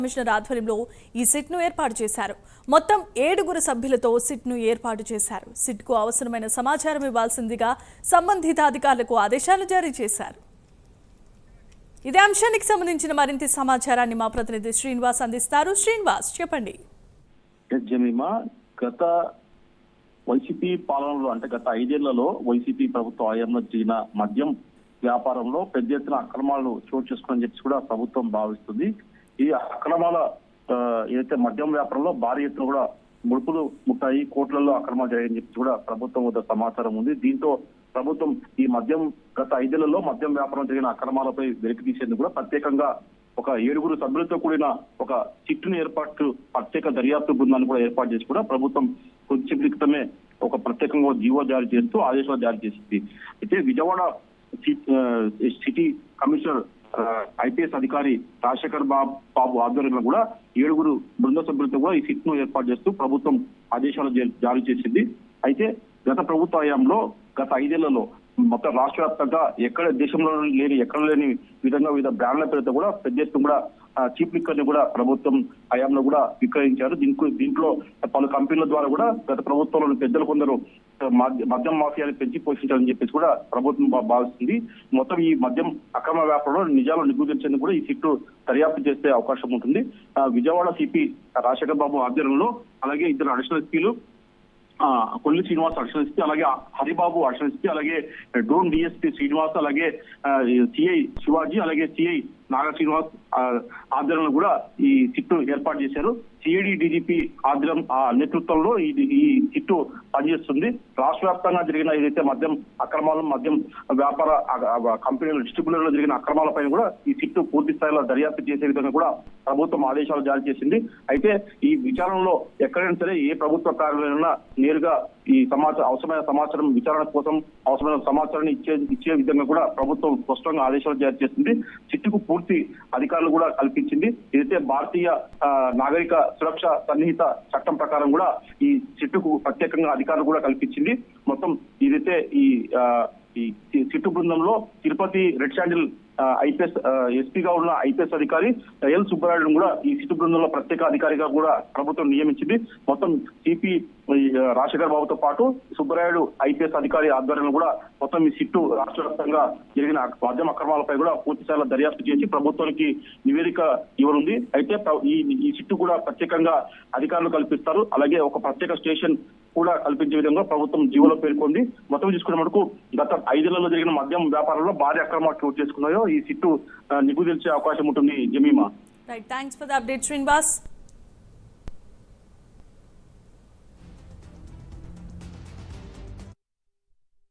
Commissioner ఆధ్వర్యంలో ఈ సిట్ను ఏర్పాటు చేశారు. మొత్తం 7 సభ్యులతో సిట్ను ఏర్పాటు చేశారు. సిట్కు అవసరమైన సమాచారం ఇవ్వాల్సిందిగా సంబంధిత అధికారులకు ఆదేశాలు జారీ చేశారు. ఇదే అంశానికి సంబంధించిన మరింత సమాచారాన్ని మా ప్రతినిధి శ్రీనివాస్ అందిస్తారు. శ్రీనివాస్, చెప్పండి. గత వైసీపీ పాలనలో అంటే గత 5 ఏళ్లలో వైసీపీ ప్రభుత్వ హయాంలో జరిగిన మద్యం వ్యాపారంలో పెద్ద ఎత్తున అక్రమాలు చోటు చేసుకుని చెప్పి కూడా ప్రభుత్వం భావిస్తుంది. ఈ అక్రమాల ఏదైతే మద్యం వ్యాపారంలో భారీ ఎత్తున కూడా ముడుపులు ముట్టాయి, కోట్లలో అక్రమాలు జరిగాయని చెప్పి కూడా ప్రభుత్వం వద్ద సమాచారం ఉంది. దీంతో ప్రభుత్వం ఈ గత 5 ఏళ్లలో మద్యం వ్యాపారం జరిగిన అక్రమాలపై వెలికి తీసేందుకు కూడా ప్రత్యేకంగా ఒక 7 సభ్యులతో కూడిన ఒక సిట్టును ప్రత్యేక దర్యాప్తు బృందాన్ని కూడా ఏర్పాటు చేసి కూడా ప్రభుత్వం కొంచెం క్రితమే ఒక ప్రత్యేకంగా జీవో జారీ చేస్తూ ఆదేశాలు జారీ చేసింది. అయితే విజయవాడ సిటీ కమిషనర్ ఐపీఎస్ అధికారి రాజశేఖర్ బాబు ఆధ్వర్యంలో కూడా 7 బృంద సభ్యులతో కూడా ఈ సిట్ ను ఏర్పాటు చేస్తూ ప్రభుత్వం ఆదేశాలు జారీ చేసింది. అయితే గత ప్రభుత్వ హయాంలో గత 5 ఏళ్లలో మొత్తం రాష్ట్ర వ్యాప్తంగా దేశంలో లేని విధంగా వివిధ బ్రాండ్ల పేరుతో కూడా పెద్ద ఎత్తున కూడా చీప్ లిక్కర్ ని కూడా ప్రభుత్వం హయాంలో కూడా విక్రయించారు. దీంట్లో పలు కంపెనీల ద్వారా కూడా గత ప్రభుత్వంలోని పెద్దలు కొందరు మద్యం మాఫియాని పెంచి పోషించాలని చెప్పేసి కూడా ప్రభుత్వం భావిస్తుంది. మొత్తం ఈ మద్యం అక్రమ వ్యాపారంలో నిజాలు నిగ్గుదించేందుకు కూడా ఈ సిట్టు దర్యాప్తు చేసే అవకాశం ఉంటుంది. విజయవాడ సిపి రాజశేఖర్ బాబు ఆధ్వర్యంలో అలాగే 2 అడిషనల్ ఎస్పీలు కొల్లి శ్రీనివాస్ అడిషనల్ ఎస్పీ, అలాగే హరిబాబు అడిషనల్ ఎస్పీ, అలాగే డోన్ డిఎస్పీ శ్రీనివాస్, అలాగే సిఐ శివాజీ, అలాగే సిఐ నాగ శ్రీనివాస్ ఆధ్వర్యంలో కూడా ఈ సిట్టు ఏర్పాటు చేశారు. సిఐడి డీజీపీ ఆధ్వర్యం నేతృత్వంలో ఈ సిట్టు పనిచేస్తుంది. రాష్ట్ర వ్యాప్తంగా జరిగిన ఏదైతే మద్యం అక్రమాలు, మద్యం వ్యాపార కంపెనీలు డిస్ట్రిబ్యూటర్లో జరిగిన అక్రమాలపై కూడా ఈ సిట్టు పూర్తి స్థాయిలో దర్యాప్తు చేసే విధంగా కూడా ప్రభుత్వం ఆదేశాలు జారీ చేసింది. అయితే ఈ విచారణలో ఎక్కడైనా సరే ఏ ప్రభుత్వ కార్యాలయంలో నేరుగా ఈ అవసరమైన సమాచారం విచారణ కోసం అవసరమైన సమాచారాన్ని ఇచ్చే విధంగా కూడా ప్రభుత్వం స్పష్టంగా ఆదేశాలు జారీ చేసింది. సిట్టుకు పూర్తి అధికారులు కూడా కల్పించింది. ఏదైతే భారతీయ నాగరిక సురక్ష సన్నిహిత చట్టం ప్రకారం కూడా ఈ సిట్టుకు ప్రత్యేకంగా అధికారులు కూడా కల్పించింది. మొత్తం ఏదైతే ఈ సిట్టు బృందంలో తిరుపతి రెడ్ శాండిల్ ఐపీఎస్ ఎస్పీగా ఉన్న ఐపీఎస్ అధికారి ఎల్ సుబ్బరాయుడు కూడా ఈ సిట్టు బృందంలో ప్రత్యేక అధికారిగా కూడా ప్రభుత్వం నియమించింది. మొత్తం సిపి రాజశేఖర్ బాబుతో పాటు సుబ్బరాయుడు ఐపీఎస్ అధికారి ఆధ్వర్యంలో కూడా మొత్తం ఈ సిట్టు రాష్ట్ర వ్యాప్తంగా జరిగిన మద్యం అక్రమాలపై కూడా పూర్తి స్థాయిలో దర్యాప్తు చేసి ప్రభుత్వానికి నివేదిక ఇవ్వనుంది. అయితే ఈ సిట్టు కూడా ప్రత్యేకంగా అధికారులు కల్పిస్తారు. అలాగే ఒక ప్రత్యేక స్టేషన్ కూడా కల్పించే విధంగా ప్రభుత్వం జీవోలో పేర్కొంది. మొత్తం చూసుకునే మటుకు గత 5 ఏళ్లలో జరిగిన మద్యం వ్యాపారంలో భారీ అక్రమాలు చోటు చేసుకున్నాయో ఈ సిట్టు నిగ్గు తెలిసే అవకాశం ఉంటుంది. Jemimah. Right, thanks for the update Srinivas.